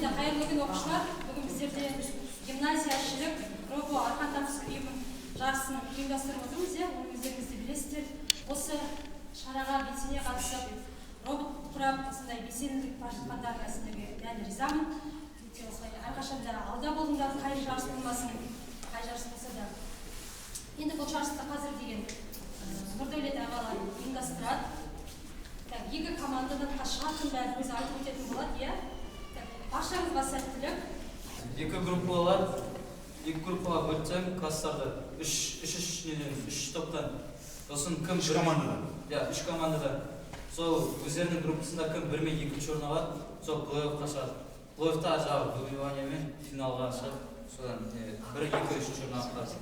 Енді қайырлы күн оқушылар. Бүгін біздерде гимназия ішілік робо арқан тартыс ұйымы жарысын ұйымдастырып отырмыз. Оны өздеріңіз де білесіздер. Осы шараға белсене қатысып, робот құрап, осындай белсенділік танытқандарына сіздерге дән ризамын. Әрқашанда алда болыңдар, қай жарыс болмасын, қай жарыс болса да. Енді бұл жарысты қазір деген Нұрдәулет ағалар ұйымдастырады. Екі командадан шығатын бәрін өзі айтып өтетін болады, иә? Баршаңызға сәттілік. Екі группаға бөлсем класстарды үш топтан. Сосын кім үш командадан? Иә, үш командадан. Сол өздерінің группасында кім 1 мен 2 орын алады, сол плей-оффқа шығады. Плей-оффта жағы выбиваниямен финалға шығып, содан 1-2-3 орын алады.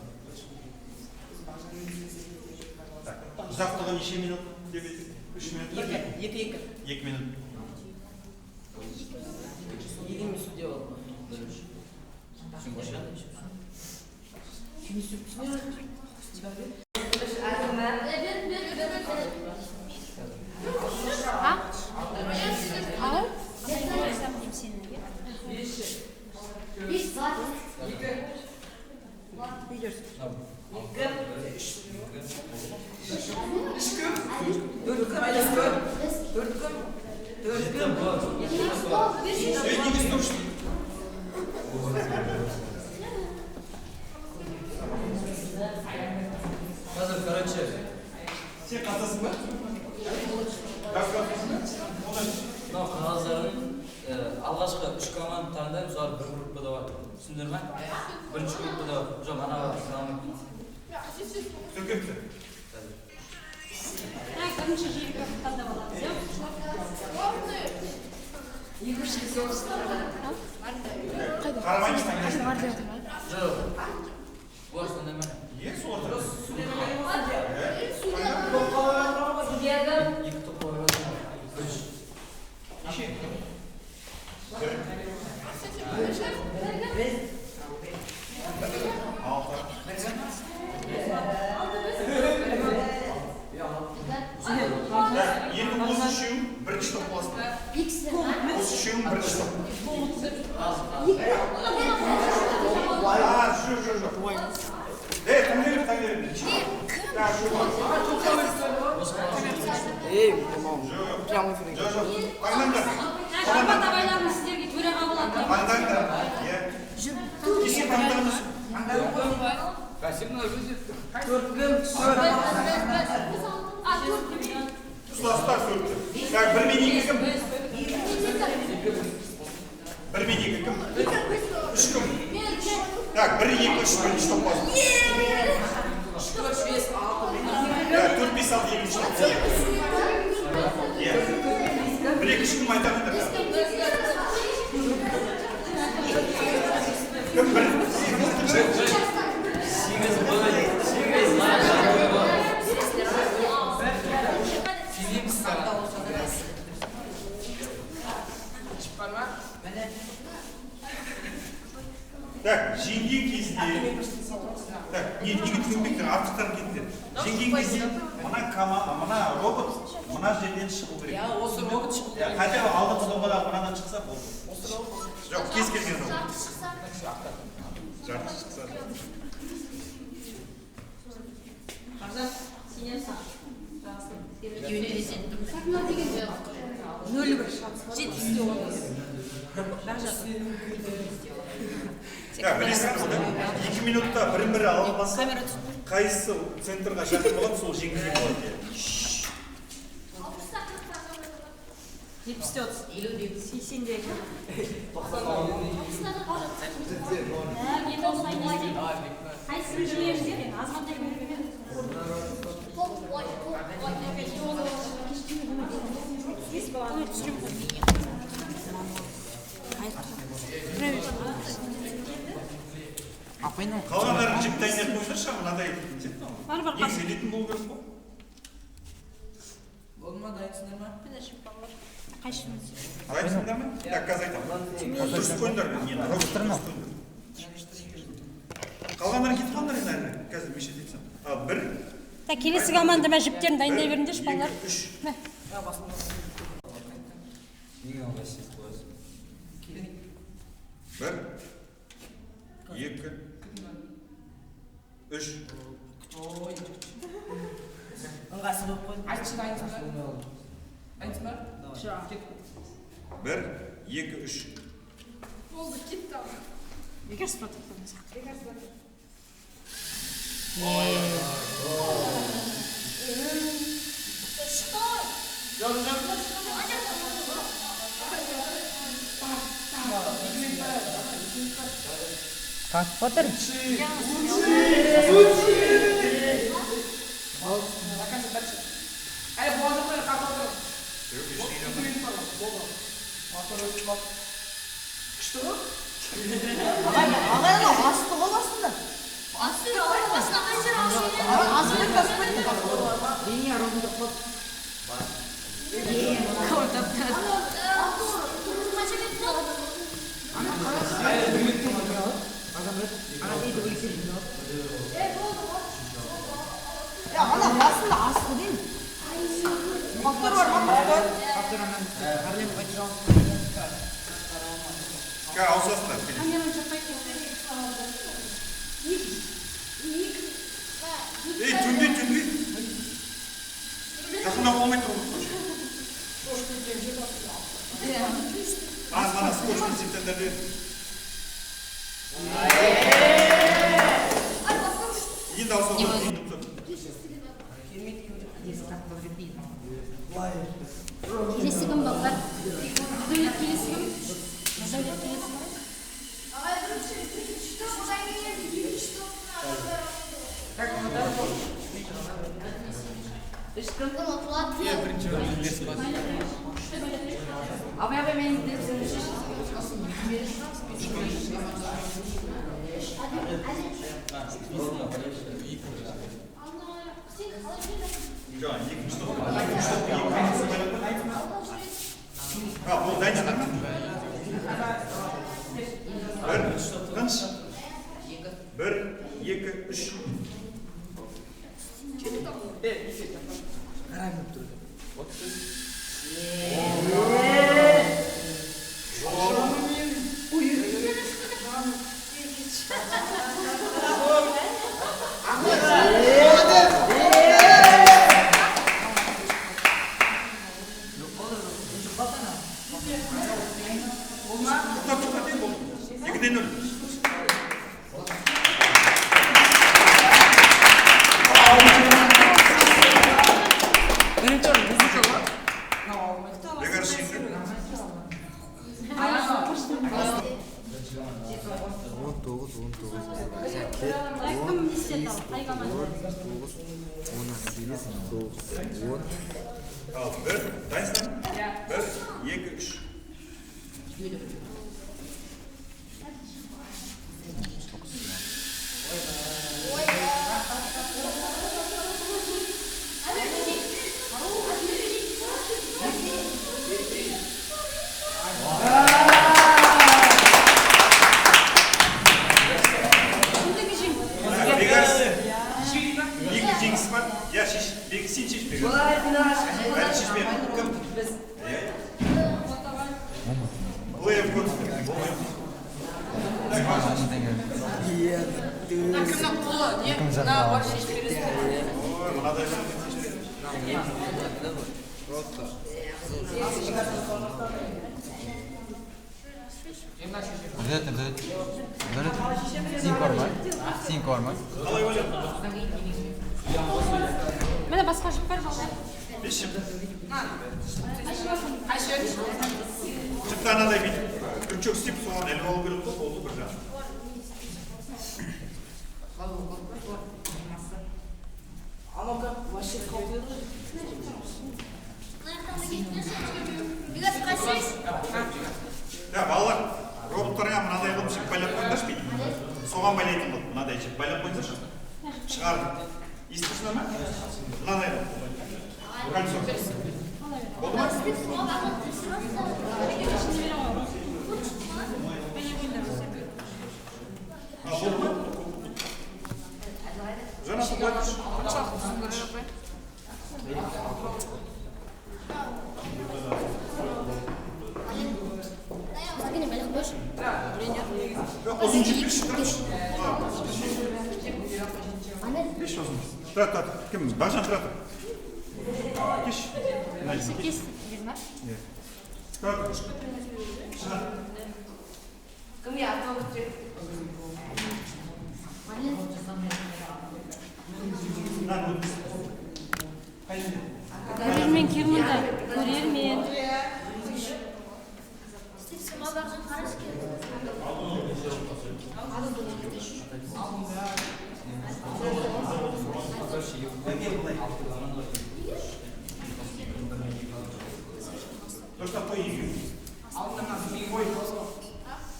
Ұзақтығы неше минут деп едік? 3 минут? 2 минут. 2 минут судья болды. Қазір, короче, сен қатасың ба? қағаздардың алғашқы 3 команда таңдаймыз, олар бір группада бар. Түсіндір ме? Бірінші группада бар. Жоқ, ана бар. Сөкепті. Бірінші жерге таңдап аламыз, иә? Қарамаймыз таңдайсың. Жоқ. Олар сондай ма? Е, сол отырыз. Екі топ қойған. Неше? Енді осы үшеуің бірінші топ боласың. Осы үшеуің бірінші топ. Жоқ. Таңдай. Жоқ. Таңдаңдар. Арбат абайларының сіздерге төраға болады. Таңдаңдар. Кеше таңдаңыз. Ұстастар сөйтті. 1 мен 2 кім? 1 мен 2 кім? 3 кім? 1, 2, 3 бірінші топ болсын. 4, 5, 6 екінші топ болсын. 1-2 кім айтамындар? Кім бір? Жеңген кезде неге түсінбектер, артықтан кеттер. Жеңген кезде мына робот мына жерден шығу керек. Осы робот шығу керек. Хотя бы алдыңғы доғада мынадан шықса болды. Жоқ, кез келген робот. Жарты шықса. Білесіңіз, 2 минутта бірін-бірі алмаса, қайсысы центрға жақын болады, сол жеңілген болады. 70-80 80-де. Қайсысын жіберіңіздер, азғантай көрмеген. Қалғандарын жіп дайындап қойсаңызшы, мынадай еңселетін болу керек қой. Болды ма, дайынсыңдар ма? Дайынсыңдар ма? Қазір айтамын. Дұрыс қойыңдар, робот дұрыс қойыңдар. Қалғандарын кетіп қалыңдар енді әрі, қазір мешет етсем. 1. Келесі командама жіптерін дайындай беріңдерші, балалар. 2, 3. Неге ыңғайсыз қойасың? бір екі үш ыңғайсыз болып қойды. Айтшы дайынсыңдар? бір екі үш Болды, кетті. Егер спортып Тартып отыр. Әй, болған жоқ қартып отыр. Күшті ғой? ағайын асты ғой астында. Астын, басына қайсыр астын. Асты каспайды. Дене ровно қот. Ya ana basında aslı değil mi? Faktör var mı faktör? Faktör hemen Harlem kaçıralım. ауысасыңдар Камераны жаппай кетті. ей түнде жақындап болмай тұр мана скотчпен септендерде енді ауыса Келесігім балдар. Дәулет келесігім. Дәулет келесігім. Абай мен жаңа екінші топ бұл дайынсыңдар ма бір тыныш бір екі үш екіден нөл Бірінші орын біздікі ғой. егер шеңді 18, 10. ал бір дайынсыңдар ма бір екі үш екі жеңіс бар я шеш бегі сен шеш бегі бәрі шешпей кім плей-офф көрсетті Кімнің қолы? Не? Мына бар шешіп бересің. ой мынадай Синк бар ма? қалай ойлайсың Міне басқа жіп бар балдар. бес жіп Айшы. жіпті анадай бүйтіп күрчек істеп соған іліп алу керек қой болды бір жағы Анау вообще қалдыр. балалар роботтарға мынадай қылып жіп байлап қойыңдаршы бүйтіп соған байлайтын қылып мынадай жіп байлап қойыңдаршы шығардық естісіңдер ма мынадай қылып кольцо болды ма болды ма жаңа қойыңдаршы Сізге не бәлік қойшы? Uzun jiplik çıkarmış. Beş uzun. Тұра. Кім? Бағжан тұра тұр. Кеш. Кеш, жиырма. Тұра тұр. Шығар. Кім я автобус жүріп? Көрермен келмеді. Көрермен. Дұрыстап қой егер. Қой.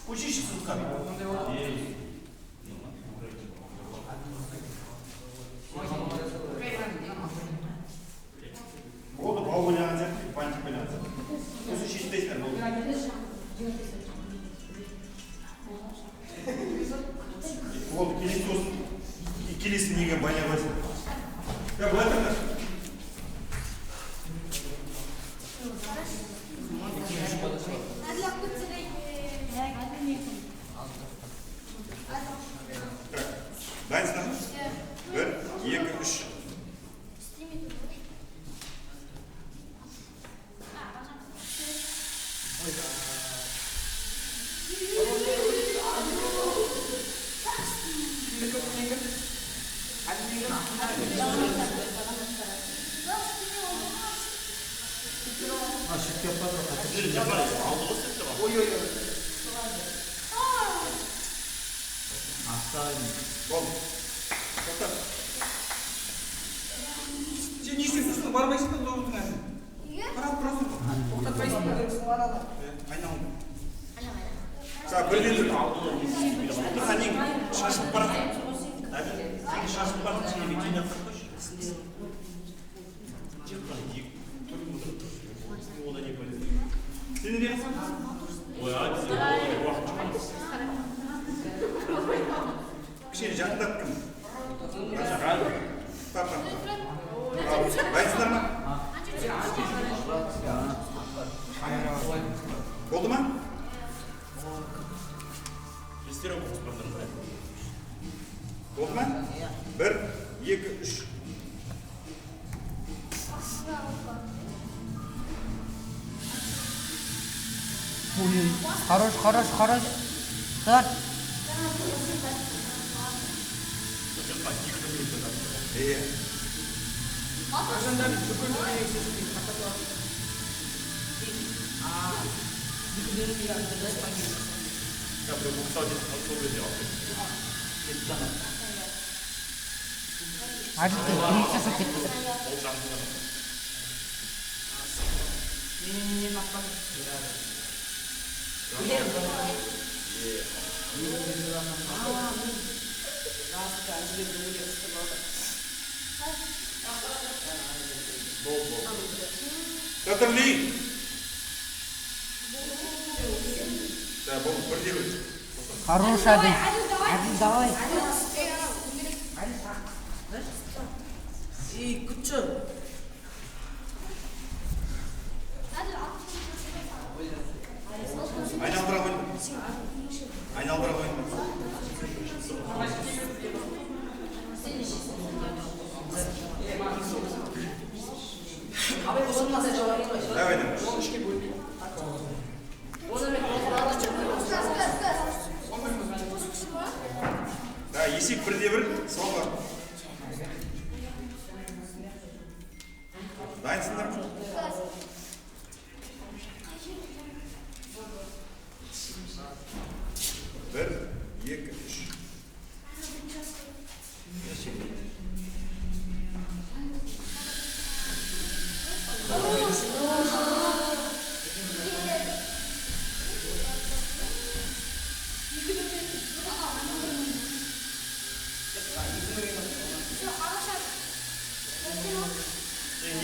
Учишься сутками. Болды, бау ойнаған сияқты, бантик ойнаған сияқты. Осы шешінбейсіңдер, болды. Болды, келесі сосын. Келесі неге байлай қойсын. Былай тұрыңдар. Дайынсыздар ма? 1, 2, 3. Болды. Тоқтат. Сен не істейсің? Бармайсың ба зорлықтың әлі? Қарап тұрасың. Тоқтатпайсың ба? Айналың. Бірден тұр. Тұрған ең шашылып барады. Сені шашылып барады. Сені бекене қырып қойшы. Сені де? Кішкене жақындап кім? Дайынсыздар ма? Болды ма? Болды ма? 1, 2, 3. Хорош. Старт. Ажандар бүкіл дүниеге сесіп қатарлады. Hadi birlikte sakit. Не нападет. Петр Ли. Да, болды, бірде бір. Хорош, Адil. Адil, давай. Ей, күтші. Айналдыра қойын. Давай. Да, есек бірде бір, соңғы. Дайынсыңдар ма? Bir, iki, üç.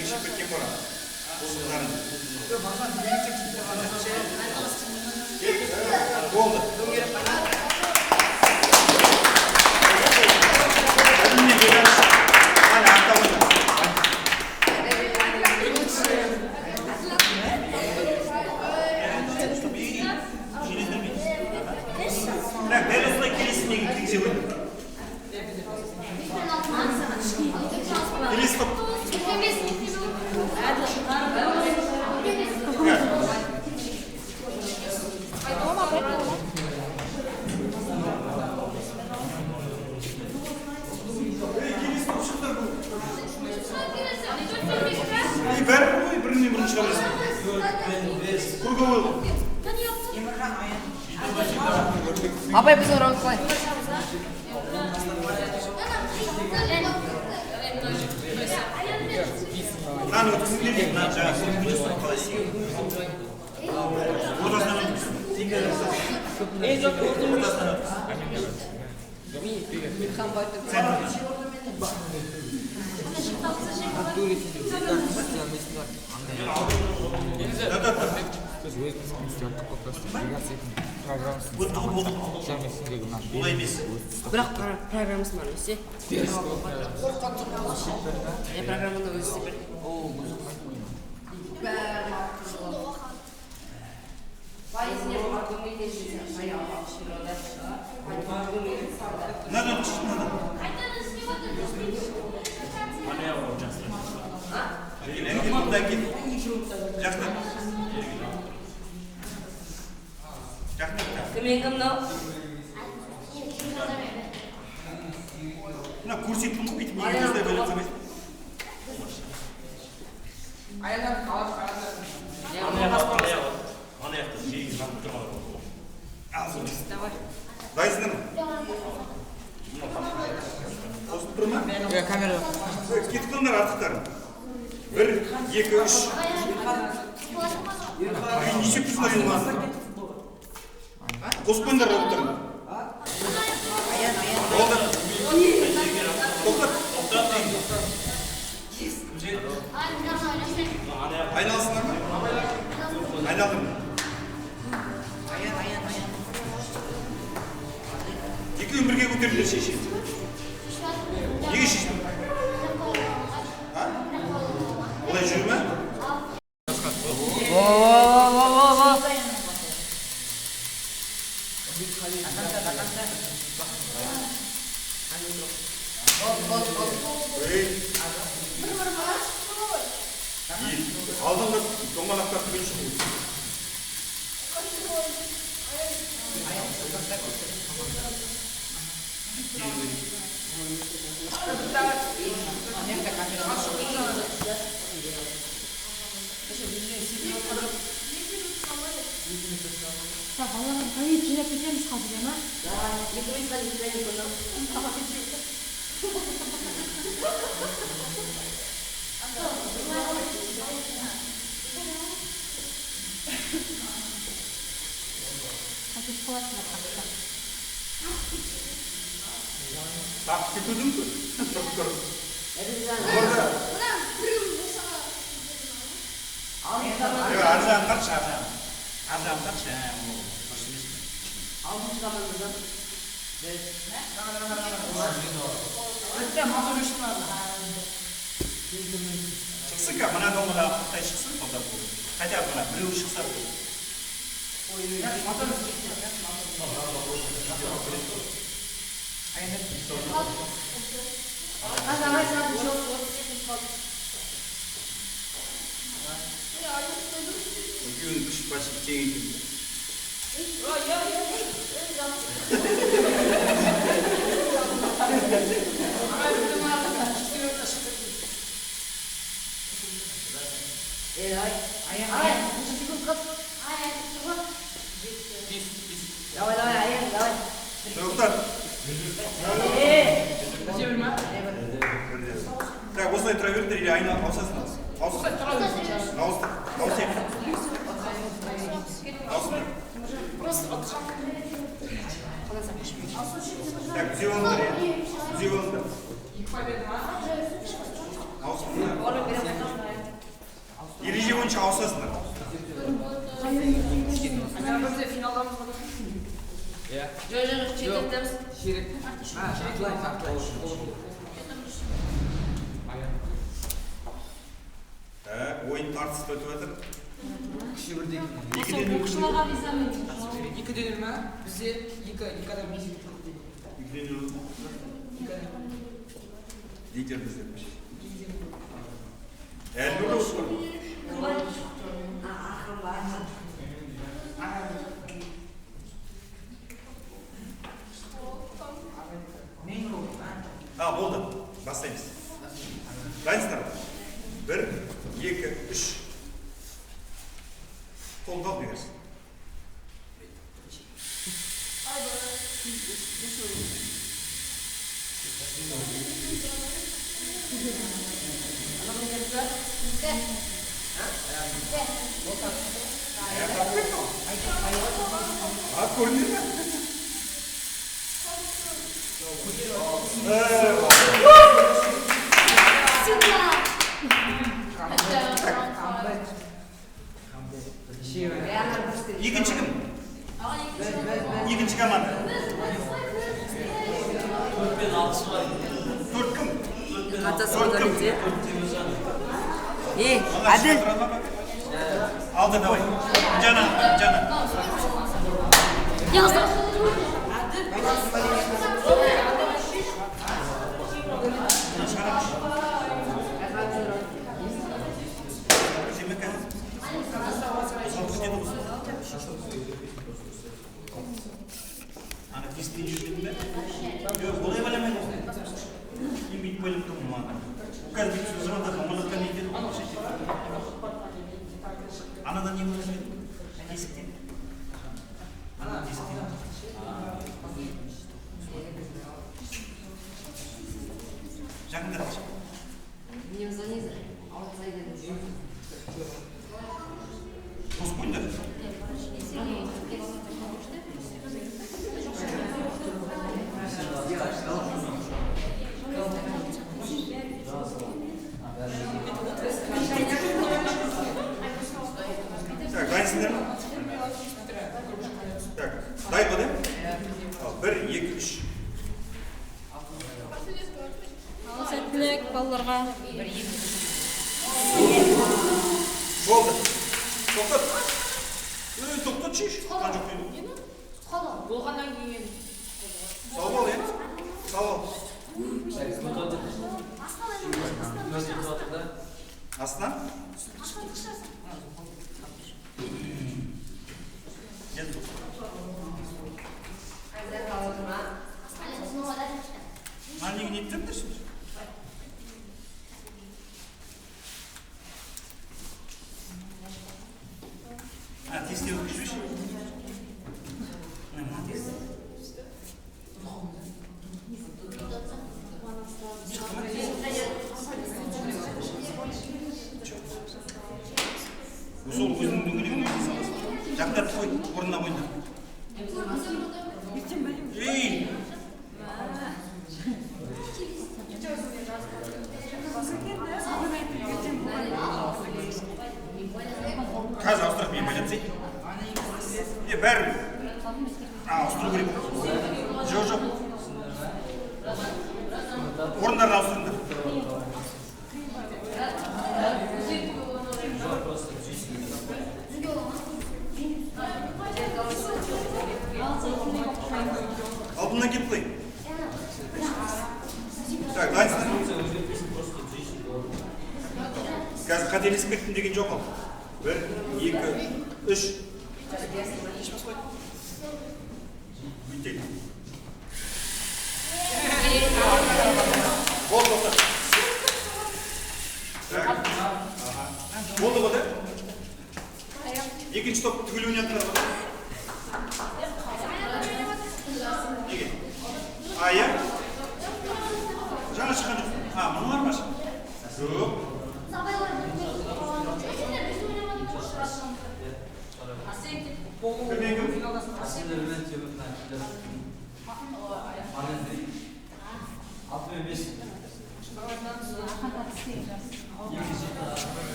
Ekşi bitken var. Bozulların. Oldu. неге кигізе қойды? Келесі топ. Бәрі ғой, бірінен бірін шыға бересің. Круговой ғой. Апай біз орауыз қалай? Мынаны өткізіңдер деймін, мына жаңағы videосына қалай істеген. Ортасынан өткізсін. Ортасынан өткізсін. Сән өткізсін. Олай емес. Бірақ программасы бар өсе. Программаны өзі істеп берді. Мынаны өткізсін, мынаны. Әңгел мұнда әкел. Жақтан. Жақтан. Кіммен кім мынау? Мына көрсеттім ғой, бүйтіп неге осылай бөліп қоймайсың? Дайсыңдар ма? Қосып тұр ма? Камера. Кетіп қалыңдар артықтарын. 1, 2, 3. Неше күзлер енді мазыр? Қосып қойыңдар роботтарына. Болды. Тоқтат. Айналысыңдар ма? Айналдым. Екеуін бірге көтеріңдер шешейін. Неге шешейін? Олай жүр ме? Алдыңғы домалақтар түгел шығу. Балалар қай жинап кетеміз қазір, ма? Тартып кетуді мүмкін. Аржағын тартшы, аржағын. Аржағын тартшы. Шықсын ка, мына домыда қыртай шықсын, сонда бұл. Хотя бұна біреу шықса бұл. Екеуінің күш басып тең екен. Тоқтат. Так, осылай тұра беріңдер, или айналып ауысасың. Ауысыңдар. Ауыстыр. Ауысайық. Ауысыңдар. Так, түзе болыңдар. Түзе болыңдар. Ауысыңдар. Ереже бойынша ауысасыңдар. Жоқ, шеттетеміз. Ойын тартысып өтіп жатыр. Оқушыларға ризамын. Екі дедім ма? Бізде екі адам бесік Лидер біздерmiş. Әлбір olsun. Болды. Бастаймыз. Дайынсыздар. 1, 2, 3. Қолды алып бересің. Көрінер ме? Екінші кім? Екінші команда. 4 пен 6 бар. 4 кім? Әділ. Алды, давай. Жана. Ана тестен жүрмедің бе? Жоқ, олай баламайды. Мен бүйтіп ойлап тұрмын маған. Қазір бүйтіп звондап, мамалыққа не етеді? Анадан не болып жүрмеді? Тесіктен. Ана тесіктен. Жақындатшы. Қос қойыңдар. Так, дайынсыңдар ма? Так, дай ба, да? 1, 2, 3. Сәттілік балаларға. Болды. Тоқтат. Тоқтат шеш. Қан жоқ дейді. Болғаннан кейін. Салып ал, енді. Салып ал. Астына? Енді. Неге не еттіңдерсің? Тесте өткізбеші? Сол өзінің дөңгелегін өзің саласың. Жақындатып қой, орнына қойыңдар. Ей! Қазір ауыстырып мен байлатсай. Бәрі. Ауыстыру керек. Жоқ. Орындарын ауыстырыңдар. Алдына кеп қой. Так, дайынсыздар. Қазір қателесіп кеттім деген жоқ ал. 1, 2, 3. Бүйтейді. Болды, тоқтат. Болды ғой, да? Екінші топ түгел ойнатыңдар ғой. Неге? Иә? Жаңа шыққан жоқ. Мұны бар ма? Жоқ.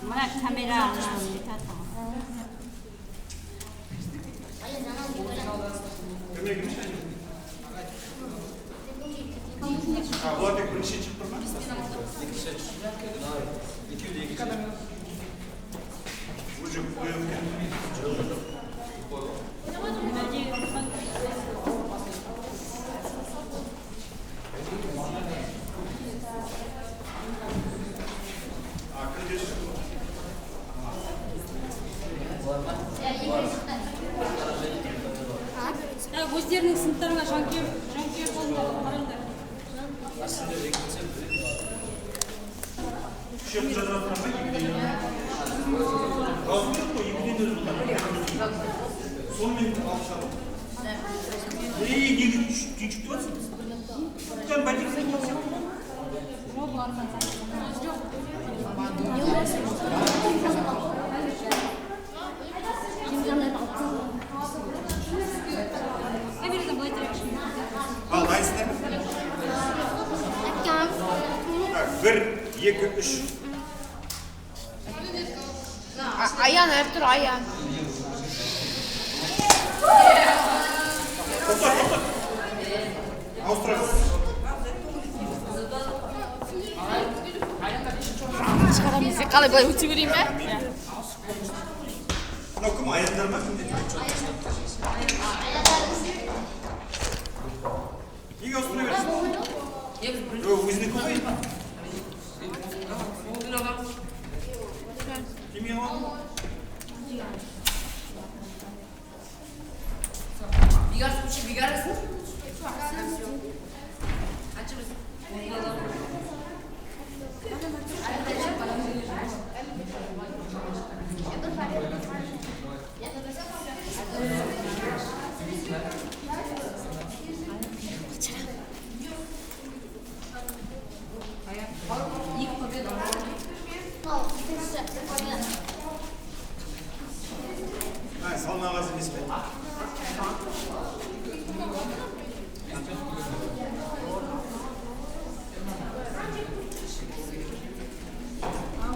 Мына камера Бұлар тек бірінші шығып тұр ма? Уже қойып Өздерінің сыныптарыңа жанкүйер болыңдар, қараңдар. Шеп жазып жатқан ба? Жазу керек қой, екіден өзі бұлдар. Сонымен алып шығады. Неге түйіншікті батсың? Бұдан бәтекісін болсын. Камерадан былай тұрайықшы. Ал, дайынсыңдар ма? 1, 2, 3. Аян әртүр, аян. Тоқтар. Ауыстырасыз. Шығарамыз, қалай былай өте көрейін бе? Мынау кім, аяндар ма? Неге ауыстыра бересің? Өзіне көбей. Кемей алам? Бигарсың? Салма ағасы емес пе?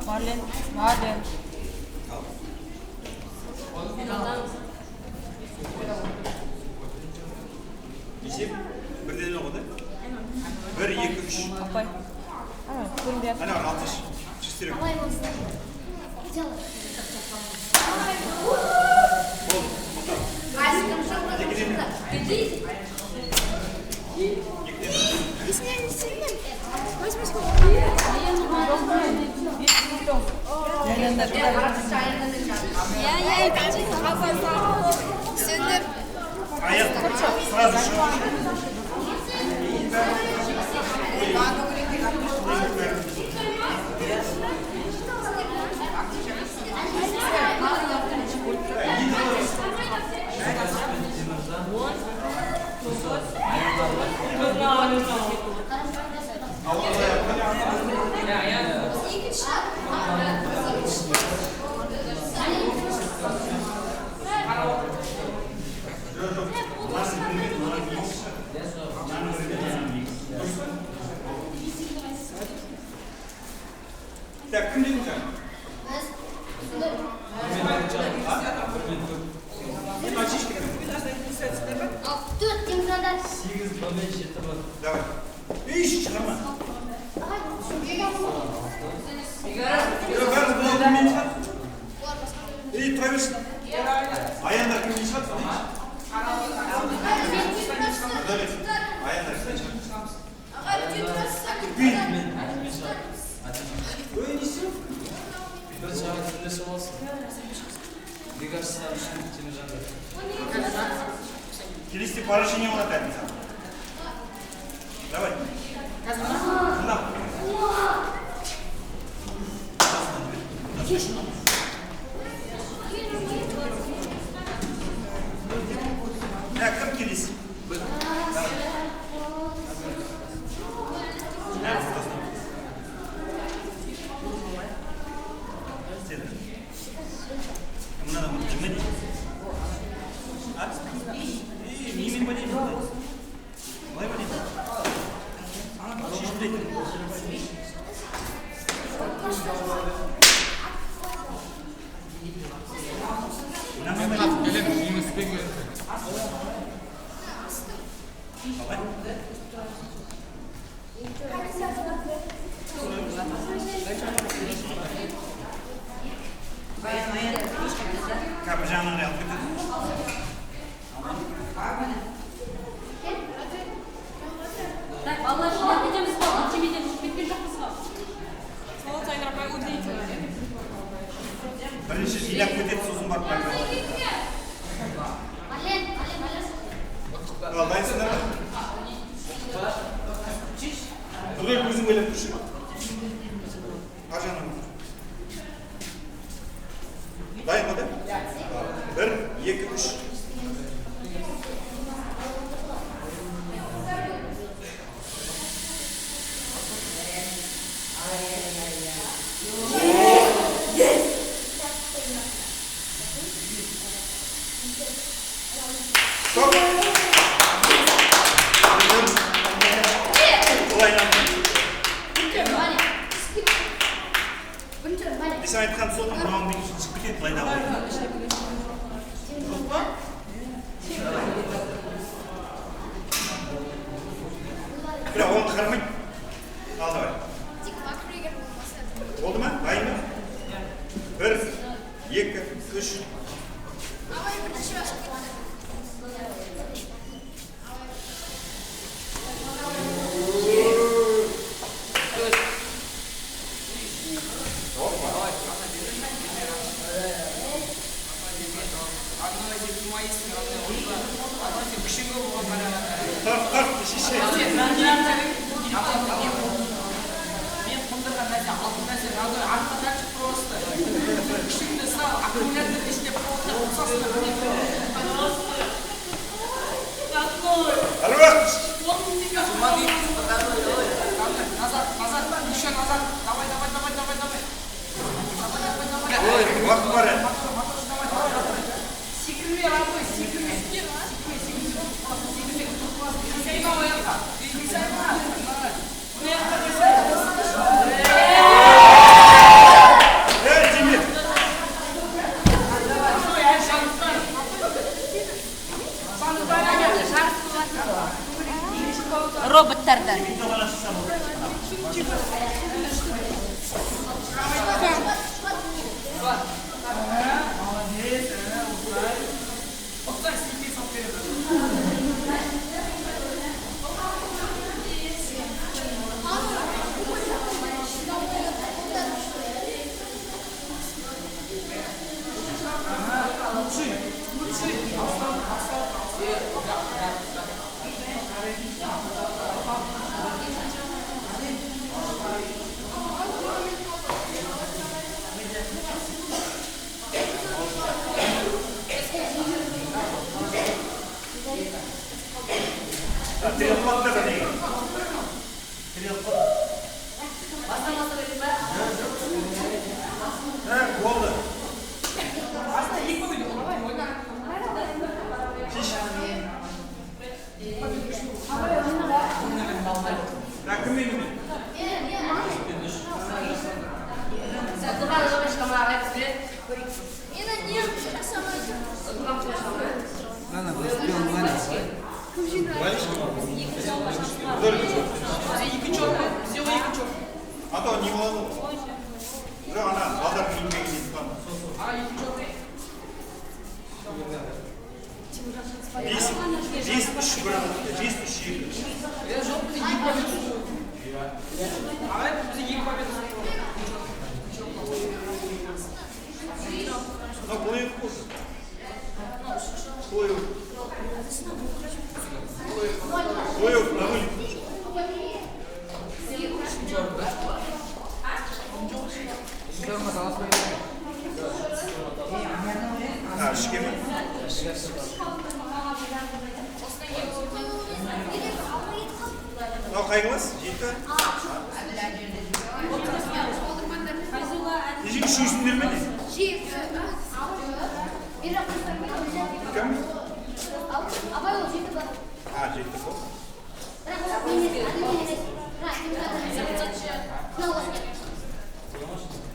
Марлен. Есеп, бірден оғы да? 1, 2, 3. Апай. Көрінбей. Әне бар, 60. Шестерек. Аяқ сразу шығып. Так, кім дедің жаңа? Давай. Ишь, шығарма. Бәрі бұл кіммен шығады? Тұра берсін. Аяндар кіммен шығады? Аяндар кіммен шығады? Ой, не сен? Bir saat süresi olsun. Bir kaç saat şimdi Timurcan'da. Келесте поручение болады әдімсен. Давай. Мынау. Кім келесі? Мынада мұны кімі дейді? Немен ба дейді? Былай ба дейді? Шешіп дейді. Kapı canını yaptık. Так, балалар жинап кетеміз ба? Антимеден кеткен жоқпыз ба? Бірінші жинап кетеді, сосын барып 2, 3. Стоп. Сен айтқан сол мынауың бүйтіп шығып кетеді былай да бірақ оған қарамайды. Ал давай. Болды ма? Дайын ба? 1, 2, 3. Тарт, шеше. Мен қылдырған нәрсе, алтын нәрсе, артқа тачып просто. Күшіңді сал, аккумулятор істеп қолда ұқсасына. Алло. Назад, еще назад. Давай. Ой, уақыт бар еді. Секірме, рабой, секірме. Демир. Роботтардан. Телефонда да не. Болды. Так, кіммен? А то не болады. Жоқ, ана балдар еңбегі дейді там. Бес үш бір адам, 5 үш екі. Ну, плывет вкус. Плывет. Плывет на вылет. А, шкема? Ну, қай класс? Жеті? Неше үшіншісіңдер ме не? Кім? А, жеті бол.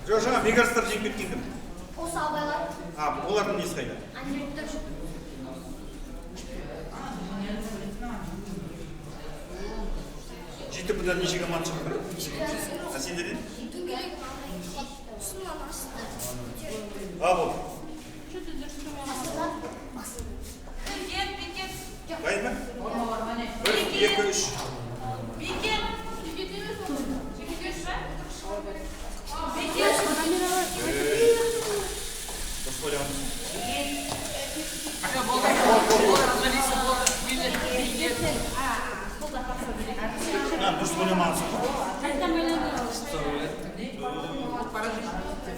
Жоқ, жаңа бекарыстар жеңіп кеткен кім? Осы абайлар. А, олардың несі қайда? Анжеліктер жүр. Жеті бұдан неше команда шықты? А сенде де? А, бол. Дайын ба? 1, 2, 3. Дұрыс ойламағансың ғой.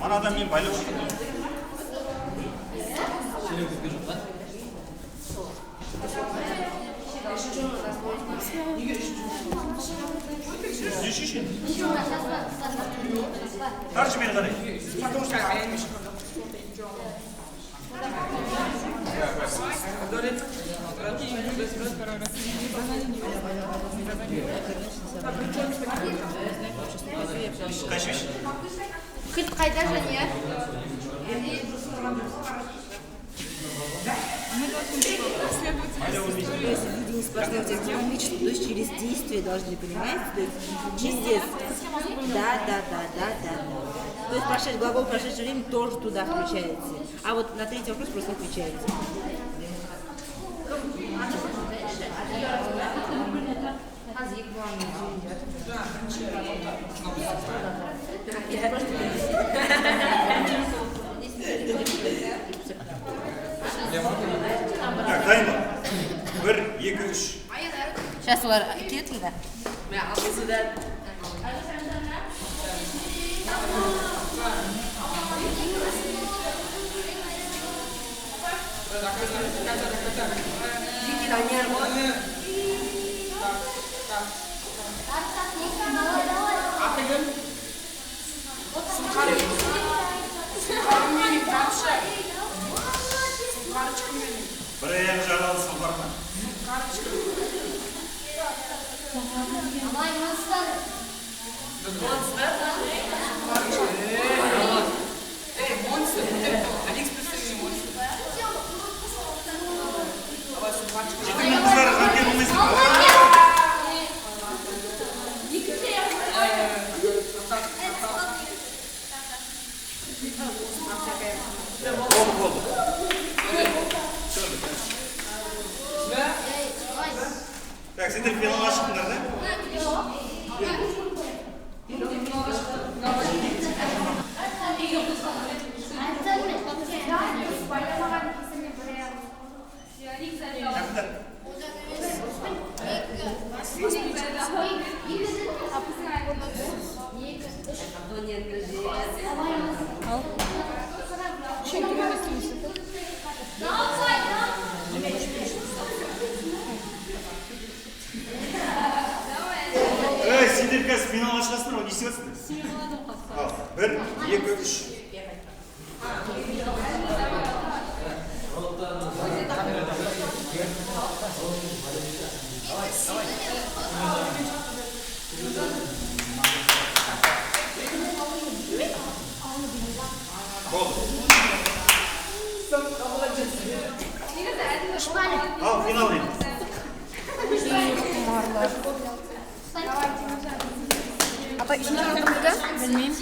Ана адам мен байлап отырмын. Düşüşün. Karşı beni karayın. Потому что я не шикарно. Kaçmış? Kız kayda Janya? Видение сопровождается экономически, то есть через действие должны, понимаете? То есть через да. То есть глагол прошедшее время тоже туда включается. А вот на третий вопрос просто отвечаете. Так, дайын ба? 1, 2, 3. Сейчас олар кетті да. Bir ayağın жаралысын бар ма? Давай, монстр. Жетіңнің қыздары жанкен болмайсың ба? Болды. Так, сендер финалға шықтыңдар да? Жақында. Сендер қазір финалға шығасыңдар ғой, не істеп жатсыңдар? Ал, 1, 2, 3. Al, final değil. Apa üçüncü rakamda? Bilmeyeyim.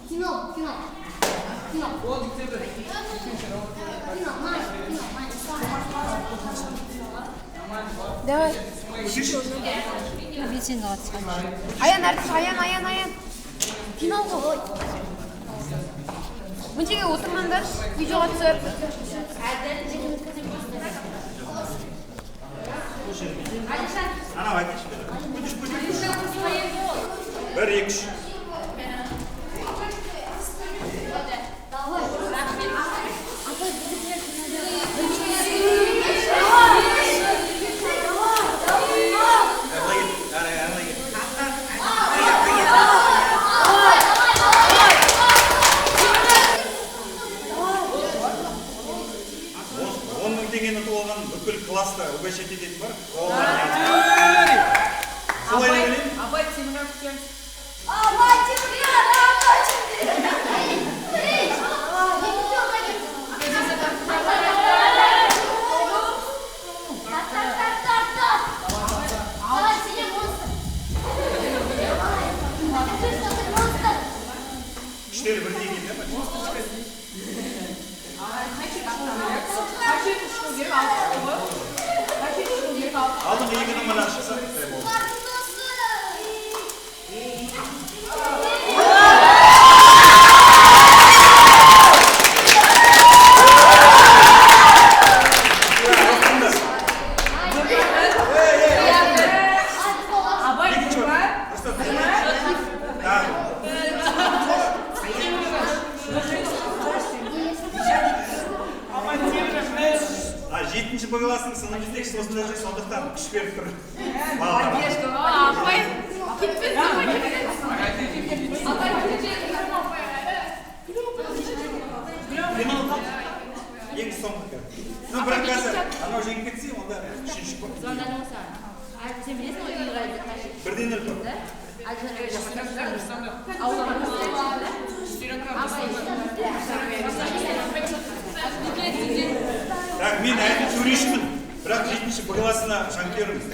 Кино. Давай. Белсенді қатысқан. Аян әртіс, аян. Кино ғой. Мынтеге отырмаңдар, видеоға түсіп. Анау айтайыншы. 1, 2, 3. Давай. бүкіл класста угощать ететін бар. Абай Теміров кем? Үштері бірдей екен, да? Алдыңғы екі номер ашықса, жетінші Б классының сынып жетекшісі осында жүр, сондықтан күш беріп тұр. Балалар. Ең соңғы. Ну, бірақ қазір анау жеңіп кетсе, онда үшінші көп. Сен білесің ғой үйге қарайды. Бірден өліп тұр. Так, мен әлі төрешімін, бірақ жетінші Б классына жанкеріміз.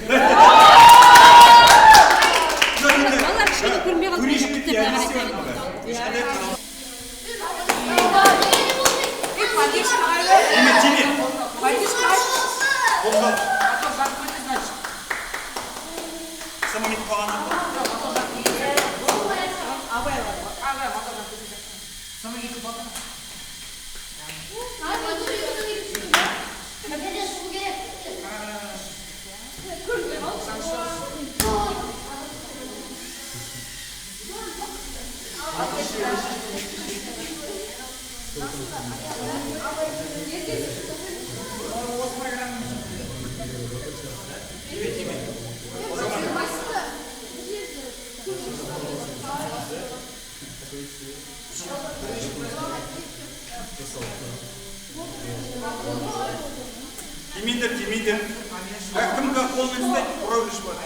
Төрешім кетті, әлі істеуін. Ешқандай қанал. Сама кетіп қалғаннан ба? Тимейдер. Кімге қолмен ұстайды, ұра біліш бар.